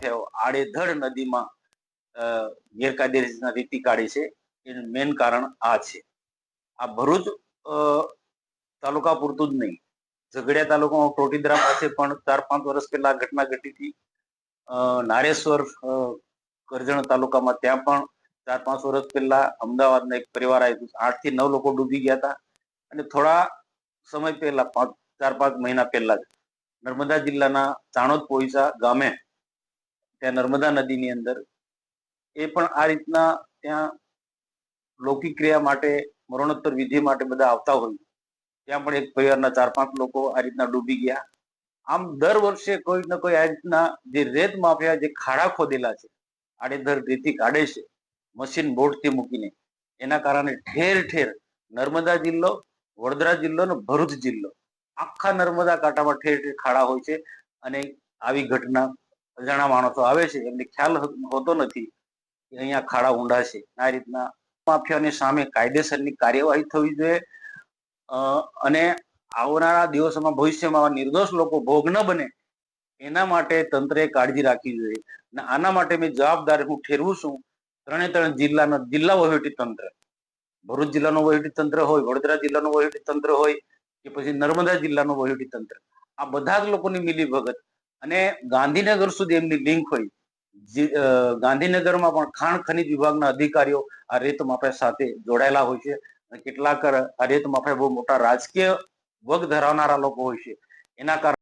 માફિયાઓ આડેધડ નદીમાં ગેરકાયદેસર રેતી કાઢે છે. એનું મેન કારણ આ છે. આ ભરૂચ તાલુકા પૂરતું જ નહીં, ઝઘડિયા તાલુકામાં ટોટીદરા પાસે પણ 4-5 વર્ષ પહેલા ઘટના ઘટી હતી. નારેશ્વર કરજણ તાલુકામાં ત્યાં પણ 4-5 વર્ષ પહેલા અમદાવાદના એક પરિવાર આવ્યું, 8 થી 9 લોકો ડૂબી ગયા હતા. અને થોડા સમય પહેલા 4-5 મહિના પહેલા જ નર્મદા જિલ્લાના ચાણોદ પોઈસા ગામે ત્યાં નર્મદા નદીની અંદર એ પણ આ રીતના ત્યાં લૌકિક ક્રિયા માટે, મરણોત્તર વિધિ માટે બધા આવતા હોય, ત્યાં પણ એક પરિવારના 4-5 લોકો આ રીતના ડૂબી ગયા. આમ દર વર્ષે કોઈ ને કોઈ આ રીતના જે રેત માફિયા જે ખાડા ખોદેલા છે, આડેધડ રેતી કાઢે છે મશીન બોટથી મૂકીને, એના કારણે ઠેર ઠેર નર્મદા જિલ્લો, વડોદરા જિલ્લો અને ભરૂચ જિલ્લો, આખા નર્મદા કાંઠામાં ઠેર ઠેર ખાડા હોય છે. અને આવી ઘટના અજાણા માણસો આવે છે, એમને ખ્યાલ હોતો નથી કે અહીંયા ખાડા ઊંડા છે. આ રીતના માફિયાની સામે કાયદેસરની કાર્યવાહી થવી જોઈએ અને આવનારા દિવસોમાં ભવિષ્યમાં નિર્દોષ લોકો ભોગ ન બને એના માટે તંત્રએ કાળજી રાખવી જોઈએ. અને આના માટે મેં જવાબદાર હું ઠેરવું છું 3 જિલ્લાનો જિલ્લા વહીવટી તંત્ર, ભરૂચ જિલ્લાનું વહીવટી તંત્ર હોય, વડોદરા જિલ્લાનું વહીવટી તંત્ર હોય કે પછી નર્મદા જિલ્લાનું વહીવટી તંત્ર, આ બધા જ લોકોની મિલીભગત અને ગાંધીનગર સુધી એમની લિંક હોય. ગાંધીનગરમાં પણ ખાણ ખનીજ વિભાગના અધિકારીઓ આ રેત માફિયા સાથે જોડાયેલા હોય છે. અને કેટલાક આ રેત માફિયા બહુ મોટા રાજકીય વગ ધરાવનારા લોકો હોય છે. એના કારણે